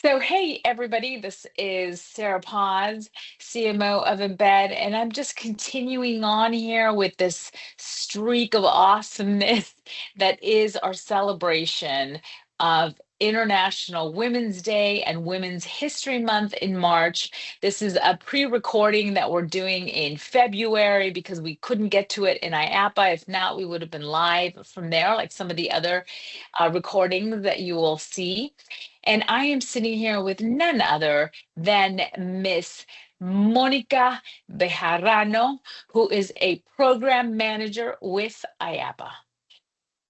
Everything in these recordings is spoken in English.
So, hey, everybody, this is Sarah Paz, CMO of Embed, and I'm just continuing on here with this streak of awesomeness that is our celebration of International Women's Day and Women's History Month in March. This is a pre-recording that we're doing in February because we couldn't get to it in IAPA. If not, we would have been live from there, like some of the other recordings that you will see. And I am sitting here with none other than Miss Monica Bejarano, who is a program manager with IAPA.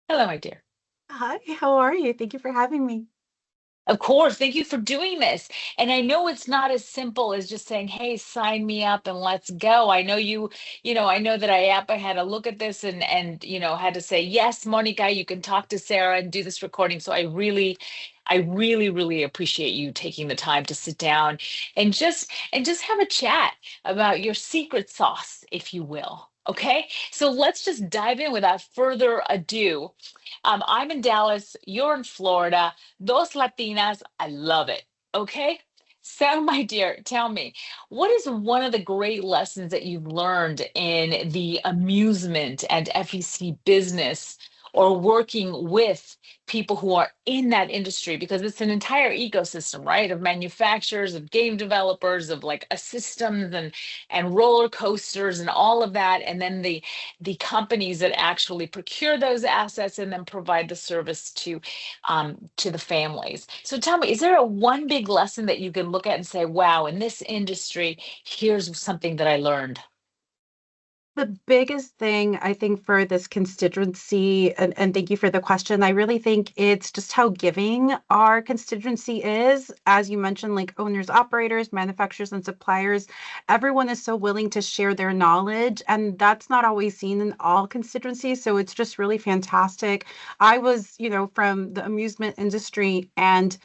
Hello, my dear. Hi, how are you? Thank you for having me. Of course, thank you for doing this. And I know it's not as simple as just saying, "Hey, sign me up and let's go." I know I know that IAPA had a look at this and had to say, "Yes, Monica, you can talk to Sarah and do this recording." So I really appreciate you taking the time to sit down and just have a chat about your secret sauce, if you will. Okay? So let's just dive in without further ado. I'm in Dallas, you're in Florida. Dos Latinas, I love it. Okay. So, my dear, tell me, what is one of the great lessons that you've learned in the amusement and FEC business or working with people who are in that industry? Because it's an entire ecosystem, right? Of manufacturers, of game developers, of like a systems and roller coasters and all of that. And then the companies that actually procure those assets and then provide the service to the families. So tell me, is there a one big lesson that you can look at and say, wow, in this industry, here's something that I learned? The biggest thing I think for this constituency, and thank you for the question, I really think it's just how giving our constituency is. As you mentioned, like owners, operators, manufacturers, and suppliers, everyone is so willing to share their knowledge, and that's not always seen in all constituencies. So it's just really fantastic. I was, from the amusement industry, and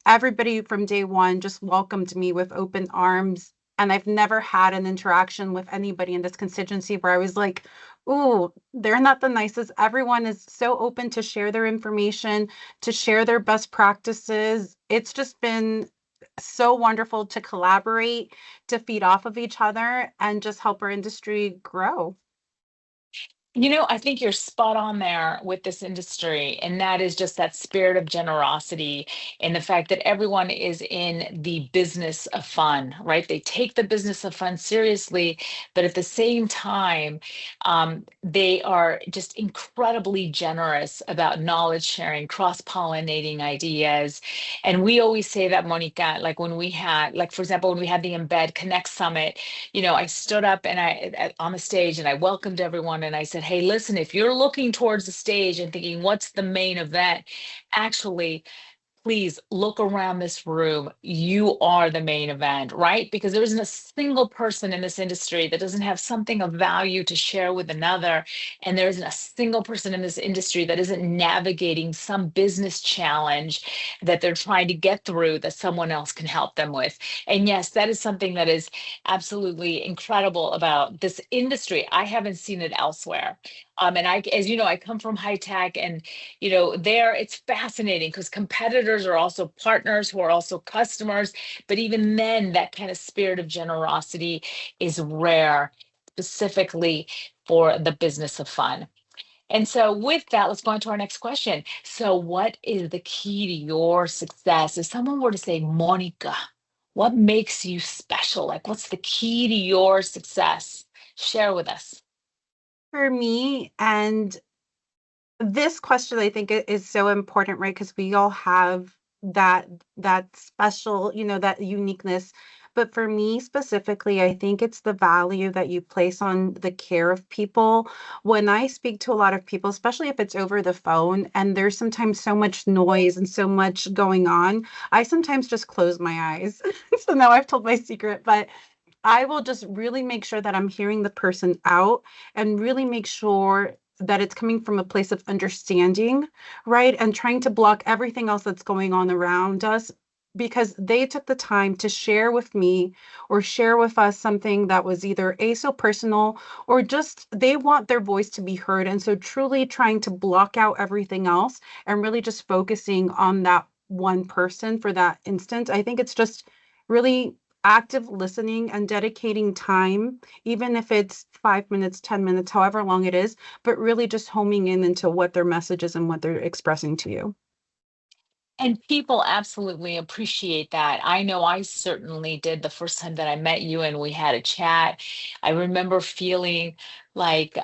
everybody from day one just welcomed me with open arms. And I've never had an interaction with anybody in this constituency where I was like, "Ooh, they're not the nicest." Everyone is so open to share their information, to share their best practices. It's just been so wonderful to collaborate, to feed off of each other, and just help our industry grow. I think you're spot on there with this industry, and that is just that spirit of generosity and the fact that everyone is in the business of fun, right? They take the business of fun seriously, but at the same time, they are just incredibly generous about knowledge sharing, cross-pollinating ideas. And we always say that, Monica, like when we had, like for example, when we had the Embed Connect Summit, I stood up and on the stage and I welcomed everyone and I said, "Hey, listen, if you're looking towards the stage and thinking, what's the main event? Actually, please look around this room. You are the main event, right? Because there isn't a single person in this industry that doesn't have something of value to share with another. And there isn't a single person in this industry that isn't navigating some business challenge that they're trying to get through that someone else can help them with." And yes, that is something that is absolutely incredible about this industry. I haven't seen it elsewhere. And as you know, I come from high tech, and there it's fascinating because competitors are also partners who are also customers. But even then, that kind of spirit of generosity is rare, specifically for the business of fun. And so, with that, let's go on to our next question. So, what is the key to your success? If someone were to say, Monica, what makes you special? Like, what's the key to your success? Share with us. For me, and this question I think is so important, right? Because we all have that that special, that uniqueness. But for me specifically, I think it's the value that you place on the care of people. When I speak to a lot of people, especially if it's over the phone and there's sometimes so much noise and so much going on, I sometimes just close my eyes. So now I've told my secret, but I will just really make sure that I'm hearing the person out and really make sure that it's coming from a place of understanding, right? And trying to block everything else that's going on around us because they took the time to share with me or share with us something that was either a so personal or just they want their voice to be heard. And so truly trying to block out everything else and really just focusing on one person for that instance. I think it's just really active listening and dedicating time, even if it's 5 minutes, 10 minutes, however long it is, but really just homing in into what their message is and what they're expressing to you. And people absolutely appreciate that. I know I certainly did the first time that I met you and we had a chat. I remember feeling like,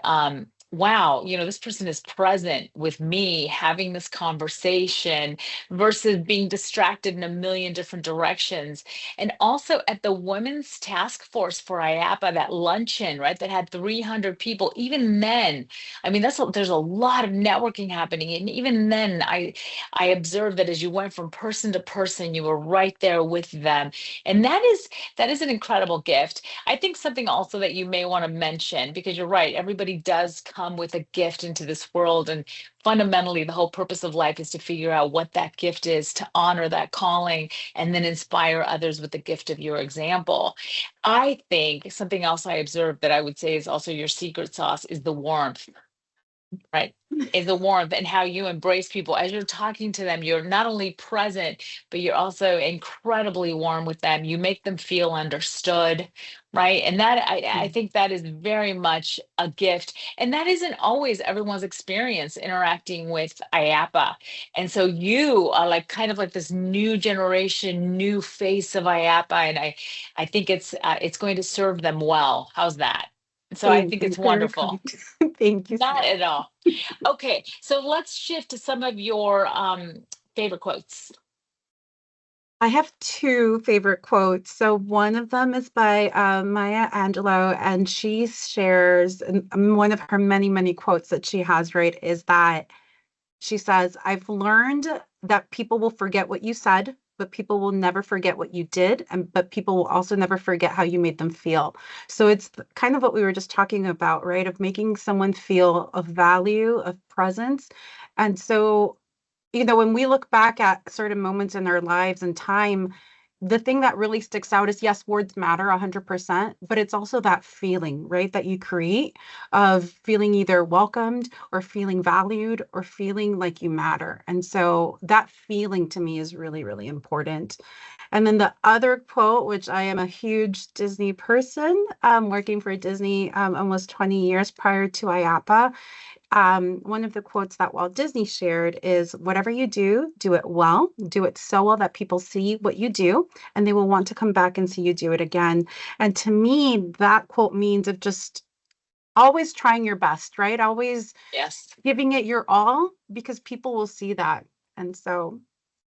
wow, this person is present with me having this conversation versus being distracted in a million different directions. And also at the Women's Task Force for IAPA, that luncheon, right, that had 300 people, even then, I mean, there's a lot of networking happening. And even then, I observed that as you went from person to person, you were right there with them. And that is an incredible gift. I think something also that you may want to mention, because you're right, everybody does come with a gift into this world. And fundamentally, the whole purpose of life is to figure out what that gift is, to honor that calling, and then inspire others with the gift of your example. I think something else I observed that I would say is also your secret sauce is the warmth, right? Is the warmth and how you embrace people as you're talking to them. You're not only present, but you're also incredibly warm with them. You make them feel understood, right? And that I think that is very much a gift. And that isn't always everyone's experience interacting with IAPA. And so you are like kind of like this new generation, new face of IAPA. And I think it's going to serve them well. How's that? So I Thank think it's you. Very wonderful. kind. Thank you so Not much. at all. Okay, so let's shift to some of your favorite quotes. I have two favorite quotes. So one of them is by Maya Angelou, and she shares one of her many, many quotes that she has, right, is that she says, I've learned that people will forget what you said, but people will never forget what you did. And but people will also never forget how you made them feel. So it's kind of what we were just talking about, right? Of making someone feel of value, of presence. And so when we look back at certain moments in our lives and time, the thing that really sticks out is yes, words matter 100%, but it's also that feeling, right, that you create of feeling either welcomed or feeling valued or feeling like you matter. And so that feeling to me is really, really important. And then the other quote, which I am a huge Disney person, working for Disney almost 20 years prior to IAPA, one of the quotes that Walt Disney shared is whatever you do it well, do it so well that people see what you do and they will want to come back and see you do it again. And to me, that quote means of just always trying your best, right? Always Yes. giving it your all because people will see that. And so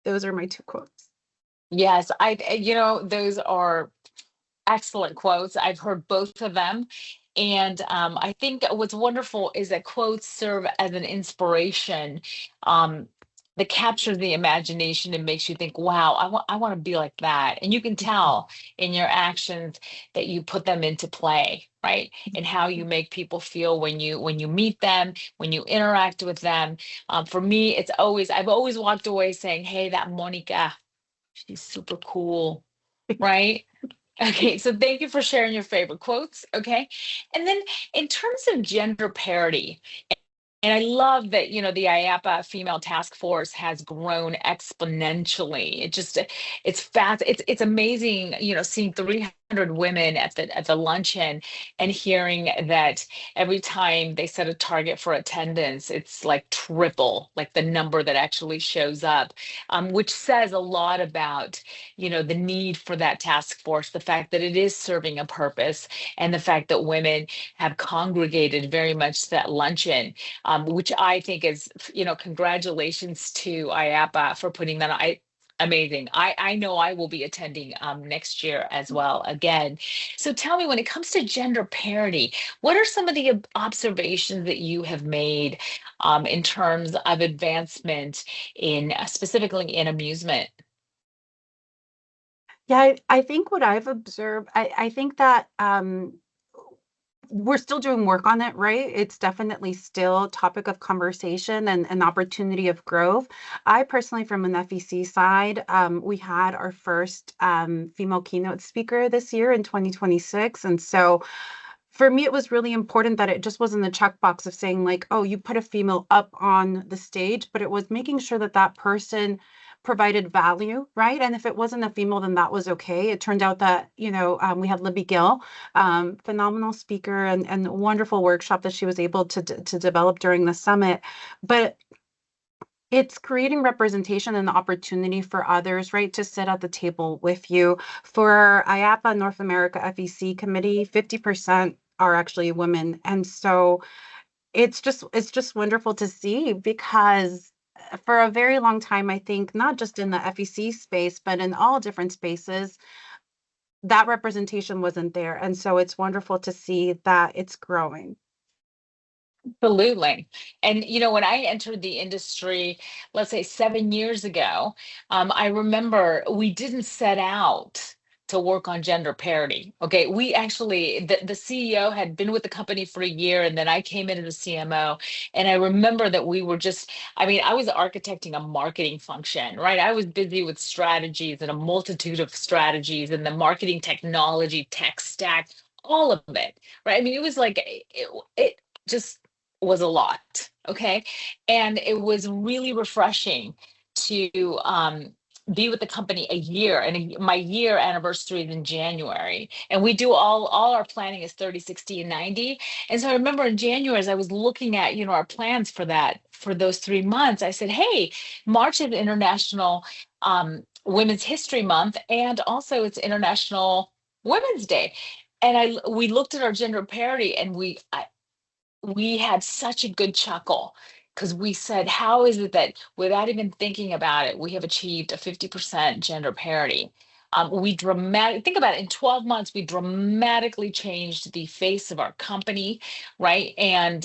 those are my two quotes. Yes, those are excellent quotes. I've heard both of them. And I think what's wonderful is that quotes serve as an inspiration um, that captures the imagination and makes you think, wow, I want to be like that. And you can tell in your actions that you put them into play, right? And how you make people feel when you meet them, when you interact with them. For me, I've always walked away saying, hey, that Monica, she's super cool, right? Okay, so thank you for sharing your favorite quotes. Okay. And then in terms of gender parity, and I love that, the IAPA Female Task Force has grown exponentially. It's fast. It's amazing, seeing 300 women at the luncheon and hearing that every time they set a target for attendance, it's like triple, like the number that actually shows up, which says a lot about, the need for that task force, the fact that it is serving a purpose, and the fact that women have congregated very much to that luncheon, which I think is, congratulations to IAPA for putting that on. Amazing. I know I will be attending next year as well again. So tell me, when it comes to gender parity, what are some of the observations that you have made in terms of advancement in specifically in amusement? Yeah, I think what I've observed, I think that we're still doing work on it, right? It's definitely still topic of conversation and an opportunity of growth. I personally, from an FEC side, we had our first female keynote speaker this year in 2026. And so for me, it was really important that it just wasn't the checkbox of saying like, oh, you put a female up on the stage, but it was making sure that that person provided value, right? And if it wasn't a female, then that was okay. It turned out that, we had Libby Gill, phenomenal speaker and wonderful workshop that she was able to develop during the summit. But it's creating representation and the opportunity for others, right, to sit at the table with you. For IAPA North America FEC committee, 50% are actually women. And so it's just wonderful to see because for a very long time, I think not just in the FEC space, but in all different spaces, that representation wasn't there. And so it's wonderful to see that it's growing. Absolutely. And when I entered the industry, let's say 7 years ago, I remember we didn't set out to work on gender parity. Okay. We actually, the CEO had been with the company for a year, and then I came in as a CMO. And I remember that we were just, I mean, I was architecting a marketing function, right? I was busy with strategies and a multitude of strategies and the marketing technology, tech stack, all of it, right? I mean, it was like, it just was a lot. Okay. And it was really refreshing to be with the company a year, and my year anniversary is in January, and we do all our planning is 30, 60, and 90. And so I remember in January, as I was looking at our plans for that, for those 3 months, I said, hey, March is International Women's History Month, and also it's International Women's Day. And we looked at our gender parity, and we had such a good chuckle because we said, how is it that without even thinking about it, we have achieved a 50% gender parity? We think about it, in 12 months, we dramatically changed the face of our company, right? And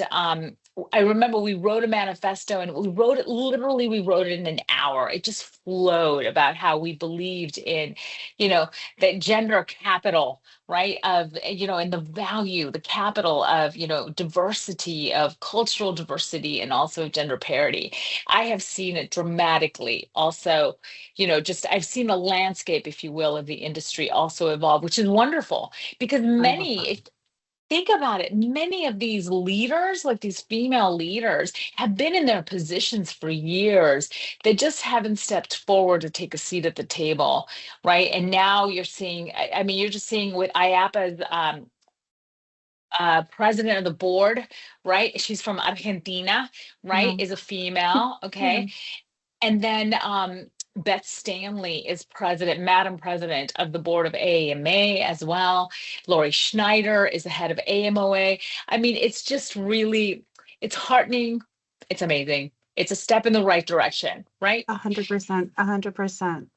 I remember we wrote a manifesto, and we wrote it in an hour. It just flowed about how we believed in, you know, that gender capital, right, of and the value, the capital of diversity, of cultural diversity, and also gender parity. I have seen it dramatically also, just I've seen the landscape, if you will, of the industry also evolve, which is wonderful, because I love that. if think about it, many of these leaders, like these female leaders, have been in their positions for years. They just haven't stepped forward to take a seat at the table, right? And now you're seeing, I mean, you're just seeing with IAPA's president of the board, right? She's from Argentina, right? Yeah. Is a female, Yeah. okay? And then Beth Stanley is president, Madam President of the board of AAMA as well. Lori Schneider is the head of AMOA. I mean, it's just really, it's heartening. It's amazing. It's a step in the right direction, right? 100%. 100%.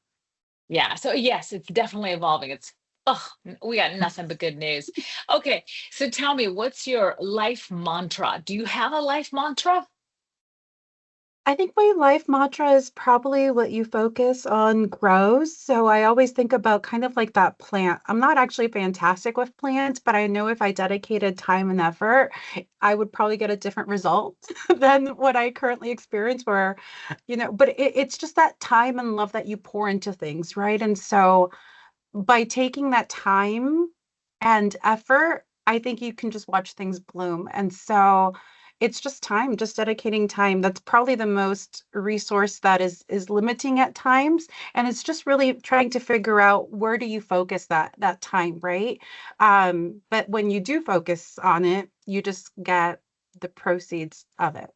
Yeah. So yes, it's definitely evolving. Oh, we got nothing but good news. Okay. So tell me, what's your life mantra? Do you have a life mantra? I think my life mantra is probably what you focus on grows. So I always think about kind of like that plant. I'm not actually fantastic with plants, but I know if I dedicated time and effort, I would probably get a different result than what I currently experience, where, but it's just that time and love that you pour into things, right? And so by taking that time and effort, I think you can just watch things bloom. And so it's just time, just dedicating time. That's probably the most resource that is limiting at times. And it's just really trying to figure out where do you focus that time, right? But when you do focus on it, you just get the proceeds of it.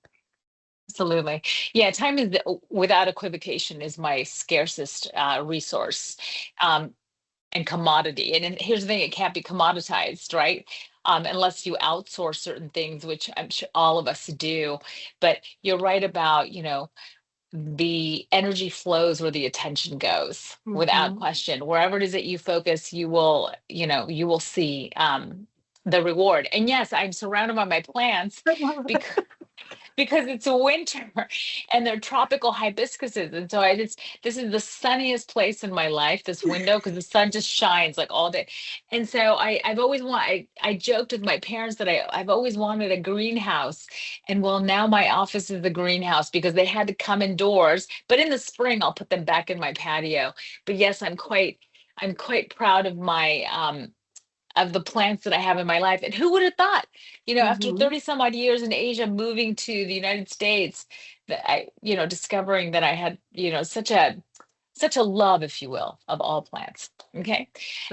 Absolutely. Yeah, time is without equivocation is my scarcest resource. And commodity. And here's the thing, it can't be commoditized, right? Unless you outsource certain things, which I'm sure all of us do. But you're right about, the energy flows where the attention goes, without Mhm. question. Wherever it is that you focus, you will see the reward. And yes, I'm surrounded by my plants because it's a winter and they're tropical hibiscuses. And so this is the sunniest place in my life, this window, because the sun just shines like all day. And so I joked with my parents that I've always wanted a greenhouse. And well, now my office is the greenhouse because they had to come indoors. But in the spring, I'll put them back in my patio. But yes, I'm quite proud of my of the plants that I have in my life. And who would have thought, after Mhm. 30 some odd years in Asia, moving to the United States, that discovering that I had, such a love, if you will, of all plants. Okay.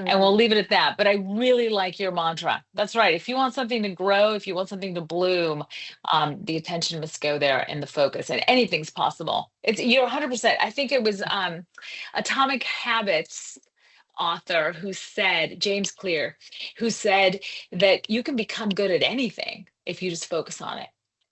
And we'll Right. leave it at that. But I really like your mantra. That's right. If you want something to grow, if you want something to bloom, the attention must go there and the focus, and anything's possible. You're 100%. I think it was Atomic Habits author who said, James Clear, who said that you can become good at anything if you just focus on it,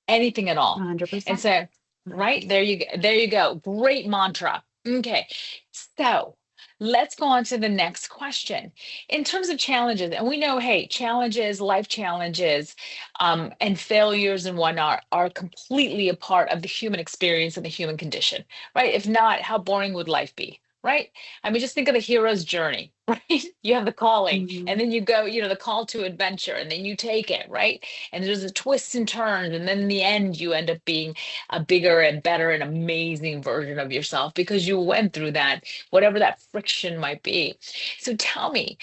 anything at all. And 100%. so, right 100%. there you go. There you go. Great mantra. Okay. So let's go on to the next question. In terms of challenges, and we know, hey, challenges, life challenges, and failures and whatnot are completely a part of the human experience and the human condition, right? If not, how boring would life be? Right? I mean, just think of the hero's journey, right? You have the calling, and Mhm. then you go, the call to adventure, and then you take it, right? And there's a twists and turns, and then in the end, you end up being a bigger and better and amazing version of yourself because you went through that, whatever that friction might be. So tell me,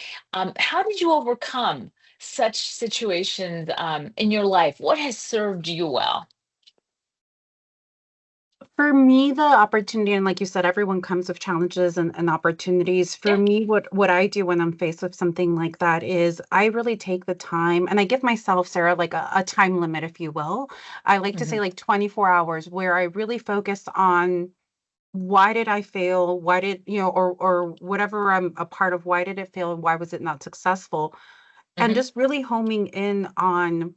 how did you overcome such situations in your life? What has served you well? For me, the opportunity, and like you said, everyone comes with challenges and opportunities. For Yeah. me, what I do when I'm faced with something like that is I really take the time and I give myself, Sarah, like a time limit, if you will. I like to say Hmm. like 24 hours where I really focus on why did I fail? Why did, or whatever I'm a part of, why did it fail? And why was it not successful? And Hmm. just really homing in on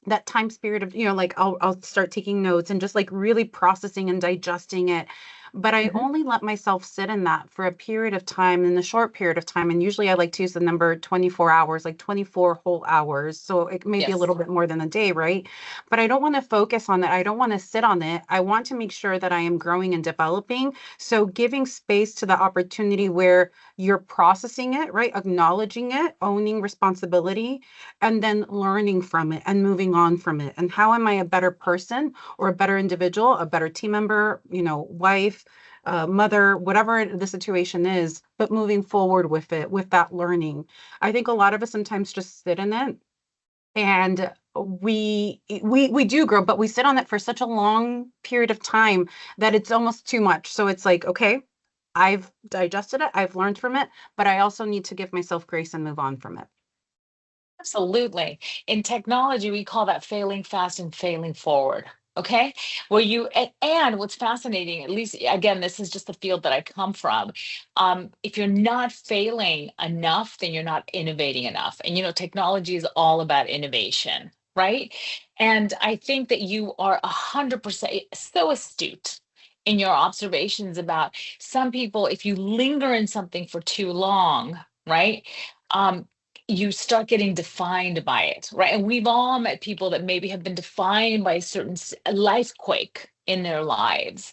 that time spirit of, like I'll start taking notes and just like really processing and digesting it. But I Hmm. only let myself sit in that for a period of time, in a short period of time. And usually I like to use the number 24 hours, like 24 whole hours. So it may be a Yes. little bit more than a day, right? But I don't want to focus on that. I don't want to sit on it. I want to make sure that I am growing and developing. So giving space to the opportunity where you're processing it, right? Acknowledging it, owning responsibility, and then learning from it and moving on from it. And how am I a better person or a better individual, a better team member, wife, mother, whatever the situation is, but moving forward with it, with that learning. I think a lot of us sometimes just sit in it and we do grow, but we sit on it for such a long period of time that it's almost too much. So it's like, okay, I've digested it, I've learned from it, but I also need to give myself grace and move on from it. Absolutely. In technology, we call that failing fast and failing forward. Okay. Where and what's fascinating, at least again, this is just the field that I come from. If you're not failing enough, then you're not innovating enough. And, technology is all about innovation, right? And I think that you are 100% so astute in your observations about some people, if you linger in something for too long, right? Um, you start getting defined by it, right? And we've all met people that maybe have been defined by a certain life quake in their lives,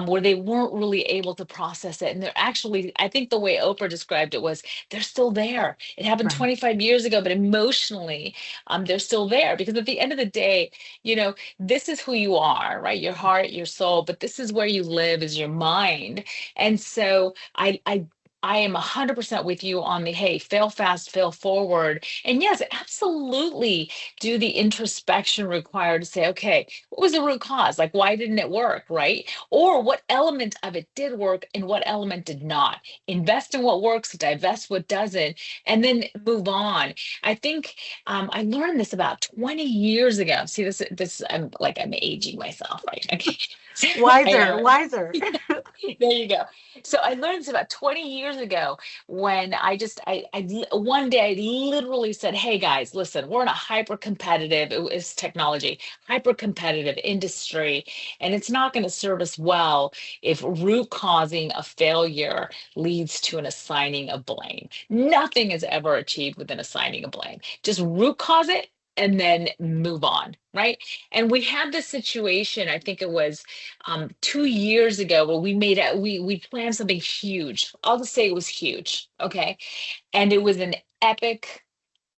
where they weren't really able to process it. And they're actually, I think the way Oprah described it was, they're still there. It happened Right. 25 years ago, but emotionally, they're still there. Because at the end of the day, this is who you are, right? Your heart, your soul, but this is where you live, is your mind. And so I am 100% with you on the, hey, fail fast, fail forward. And yes, absolutely do the introspection required to say, okay, what was the root cause? Like, why didn't it work? Right? Or what element of it did work and what element did not? Invest in what works, divest what doesn't, and then move on. I think I learned this about 20 years ago. See, I'm aging myself, right? Okay. So I Wiser, am. wiser. There you go. So I learned this about 20 years ago when one day I literally said, hey guys, listen, we're in a hyper competitive, it was technology, hyper competitive industry, and it's not going to serve us well if root causing a failure leads to an assigning of blame. Nothing is ever achieved with an assigning of blame. Just root cause it and then move on, right? And we had this situation, I think it was 2 years ago where we planned something huge. I'll just say it was huge. Okay. And it was an epic,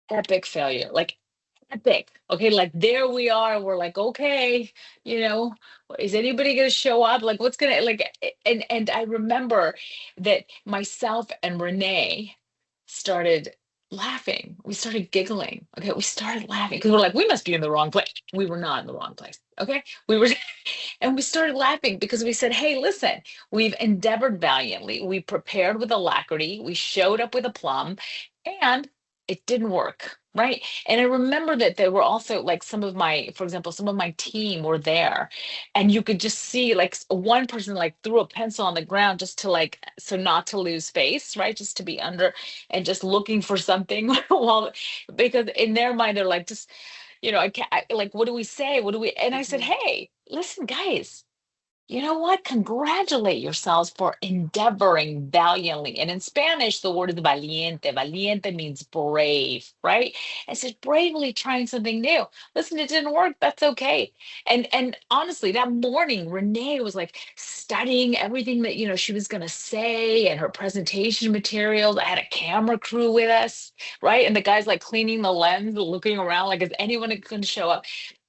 epic failure. Like epic. Okay. Like there we are. We're like, okay, you know, is anybody gonna show up? Like what's gonna and I remember that myself and Renee started. laughing. We started giggling. Okay. We started laughing because we're like, we must be in the wrong place. We were not in the wrong place. Okay. We were, and we started laughing because we said, hey, listen, we've endeavored valiantly. We prepared with alacrity. We showed up with aplomb, and it didn't work. Right. And I remember that there were also like some of my, for example, some of my team were there, and you could just see like one person like threw a pencil on the ground just to like, so not to lose face, right? Just to be under and just looking for something while, because in their mind, they're like, just, I can't, like, what do we say? What do we, and I said, Mhm. hey, listen, guys, you know what? Congratulate yourselves for endeavoring valiantly. And in Spanish, the word is valiente. Valiente means brave, right? I said bravely trying something new. Listen, it didn't work. That's okay. And honestly, that morning, Renee was like studying everything that she was gonna say and her presentation materials. I had a camera crew with us, right? And the guy's like cleaning the lens, looking around like is anyone going to show up?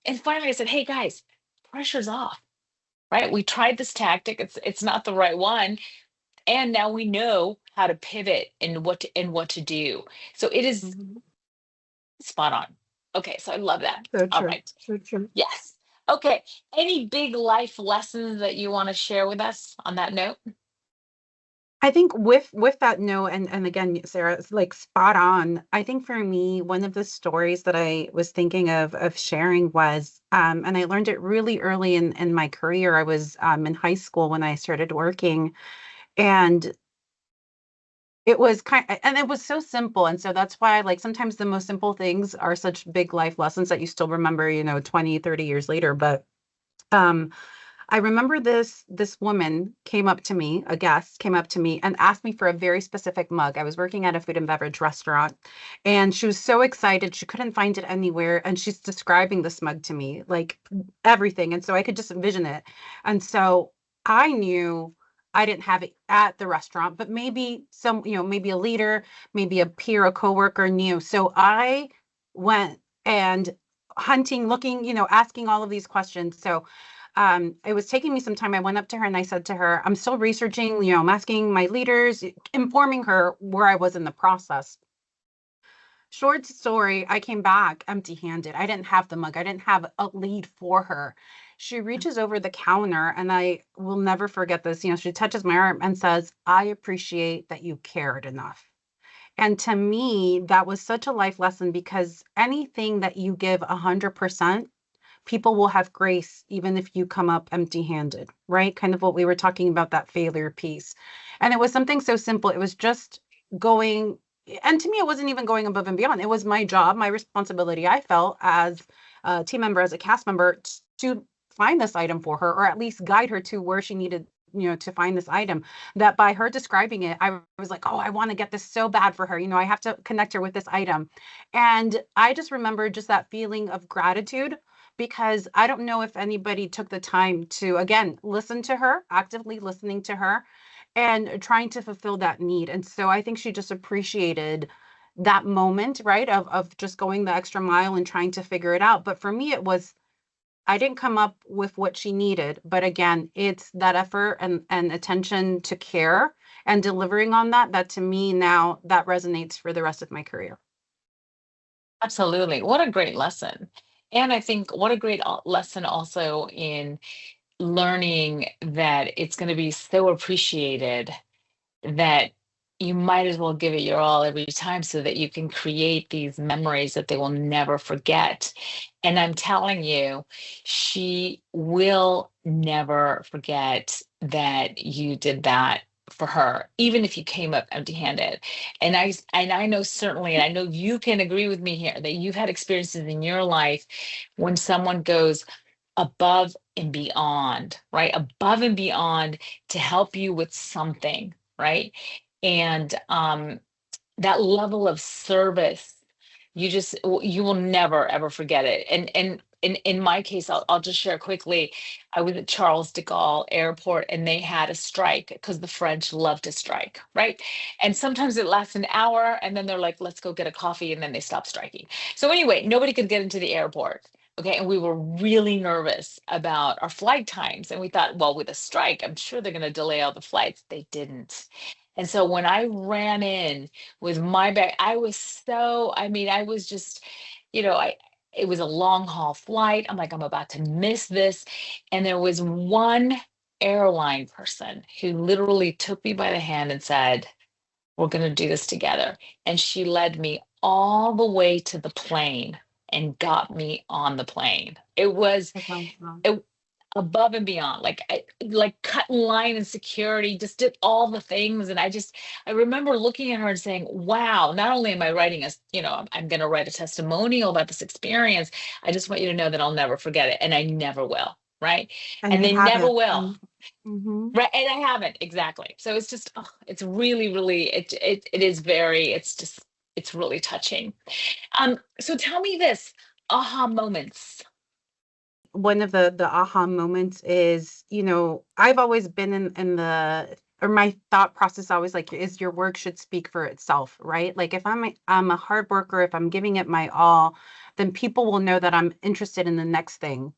And finally, I said, hey guys, pressure's off, right? We tried this tactic. It's not the right one. And now we know how to pivot and what to do. So it is Mhm. spot on. Okay, so I love that. So All true. right. So true. Yes. Okay. Any big life lessons that you want to share with us on that note? I think with that note, and again, Sarah, it's like spot on. I think for me, one of the stories that I was thinking of sharing was, and I learned it really early in my career. I was in high school when I started working, and it was and it was so simple. And so that's why, like, sometimes the most simple things are such big life lessons that you still remember, 20, 30 years later. But um I remember this woman came up to me, a guest came up to me and asked me for a very specific mug. I was working at a food and beverage restaurant, and she was so excited. She couldn't find it anywhere, and she's describing this mug to me, like everything. And so I could just envision it. And so I knew I didn't have it at the restaurant, but maybe maybe a leader, maybe a peer, a coworker knew. So I went and hunting, looking, asking all of these questions. So it was taking me some time. I went up to her and I said to her, I'm still researching, I'm asking my leaders, informing her where I was in the process. Short story, I came back empty handed. I didn't have the mug, I didn't have a lead for her. She reaches over the counter, and I will never forget this. She touches my arm and says, I appreciate that you cared enough. And to me, that was such a life lesson, because anything that you give 100%, people will have grace even if you come up empty handed, right? Kind of what we were talking about, that failure piece. And it was something so simple. It was just going, and to me, it wasn't even going above and beyond. It was my job, my responsibility. I felt as a team member, as a cast member, to find this item for her, or at least guide her to where she needed to find this item. That by her describing it, I was like, oh, I want to get this so bad for her. I have to connect her with this item. And I just remember just that feeling of gratitude, because I don't know if anybody took the time to, again, listen to her, actively listening to her, and trying to fulfill that need. And so I think she just appreciated that moment, right? Of just going the extra mile and trying to figure it out. But for me, it was, I didn't come up with what she needed. But again, it's that effort and attention to care and delivering on that, that to me now that resonates for the rest of my career. Absolutely. What a great lesson. And I think what a great lesson also in learning that it's going to be so appreciated that you might as well give it your all every time so that you can create these memories that they will never forget. And I'm telling you, she will never forget that you did that for her, even if you came up empty-handed. And I know certainly, and I know you can agree with me here, that you've had experiences in your life when someone goes above and beyond, right? Above and beyond to help you with something, right? And that level of service, you will never ever forget it. And in my case, I'll just share quickly. I was at Charles de Gaulle Airport, and they had a strike because the French love to strike, right? And sometimes it lasts an hour, and then they're like, let's go get a coffee, and then they stop striking. So anyway, nobody could get into the airport. Okay, and we were really nervous about our flight times. And we thought, well, with a strike, I'm sure they're going to delay all the flights. They didn't. And so when I ran in with my bag, I was so, I mean, I was just, it was a long haul flight. I'm like, I'm about to miss this. And there was one airline person who literally took me by the hand and said, we're going to do this together. And she led me all the way to the plane and got me on the plane. It was That's awesome. it, above and beyond. Like like cut in line and security, just did all the things. And I remember looking at her and saying, wow, not only am I writing I'm going to write a testimonial about this experience. I just want you to know that I'll never forget it. And I never will. Right. And And you they never haven't. will. And mhm. Right, and I haven't exactly. So it's just, oh, it's really, really, it is very, it's just, it's really touching. So tell me this, aha moments. One of the aha moments is, I've always been in the or my thought process always like is your work should speak for itself, right? Like if I'm a hard worker, if I'm giving it my all, then people will know that I'm interested in the next thing.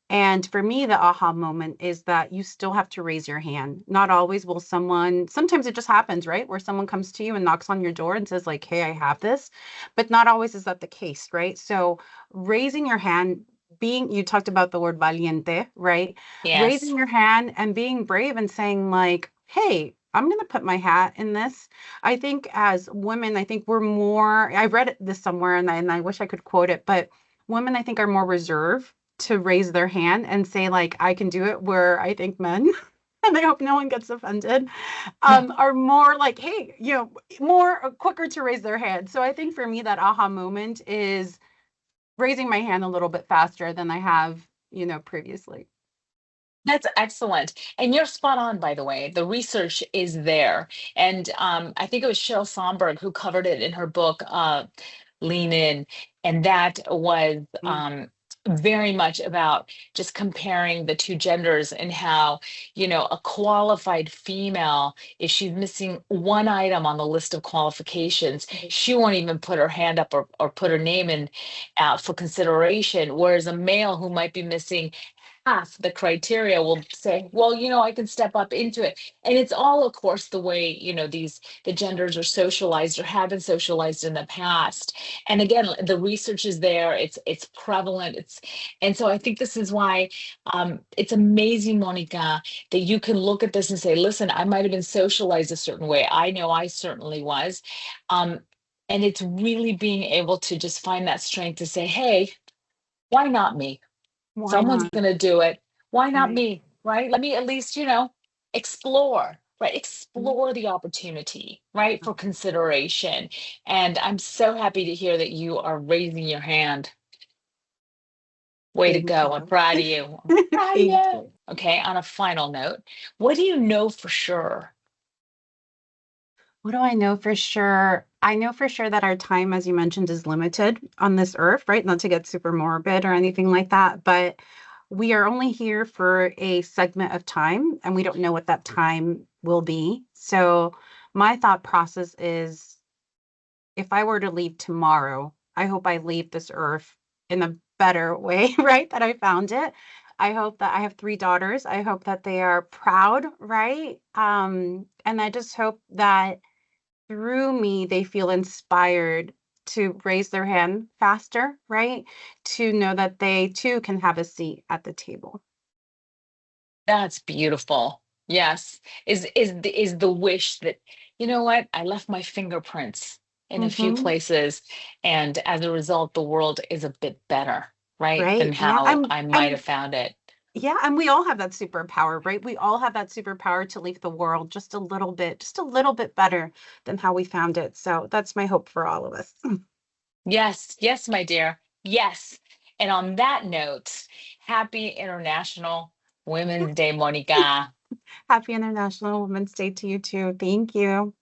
And for me, the aha moment is that you still have to raise your hand. Not always will someone, sometimes it just happens, right? Where someone comes to you and knocks on your door and says, like, hey, I have this. But not always is that the case, right? So raising your hand, you talked about the word valiente, right? Yes. Raising your hand and being brave and saying, like, hey, I'm going to put my hat in this. I think as women, I think we're more, I read this somewhere and I wish I could quote it, but women, I think, are more reserved to raise their hand and say, like, I can do it, where I think men, and I hope no one gets offended, are more like, hey, more quicker to raise their hand. So I think for me, that aha moment is raising my hand a little bit faster than I have, previously. That's excellent. And you're spot on, by the way. The research is there. And I think it was Sheryl Sandberg who covered it in her book, Lean In. And that was Mm. very much about just comparing the two genders and how, a qualified female, if she's missing one item on the list of qualifications, she won't even put her hand up or put her name in for consideration. Whereas a male who might be missing half the criteria will say, well, I can step up into it. And it's all, of course, the way, the genders are socialized or have been socialized in the past. And again, the research is there, it's prevalent. And so I think this is why it's amazing, Monica, that you can look at this and say, listen, I might have been socialized a certain way. I know I certainly was. Um, and it's really being able to just find that strength to say, hey, why not me? Why Someone's not? going to do it. Why not Right. me? Right? Let me at least, explore, right? Mhm. Explore the opportunity, right? For consideration. And I'm so happy to hear that you are raising your hand. Way to Thank go. I'm you. proud of you. I'm proud of Thank you. you. Okay. On a final note, what do you know for sure? What do I know for sure? I know for sure that our time, as you mentioned, is limited on this earth, right? Not to get super morbid or anything like that, but we are only here for a segment of time and we don't know what that time will be. So my thought process is if I were to leave tomorrow, I hope I leave this earth in a better way, right? That I found it. I hope that I have three daughters. I hope that they are proud, right? And I just hope that through me, they feel inspired to raise their hand faster, right? To know that they too can have a seat at the table. That's beautiful. Yes. Is the wish that, you know what? I left my fingerprints in a few Hmm. places, and as a result, the world is a bit better, right? Than Right. Yeah. how I might have found it. Yeah, and we all have that superpower, right? We all have that superpower to leave the world just a little bit better than how we found it. So that's my hope for all of us. Yes, yes, my dear. Yes. And on that note, happy International Women's Day, Monica. Happy International Women's Day to you too. Thank you.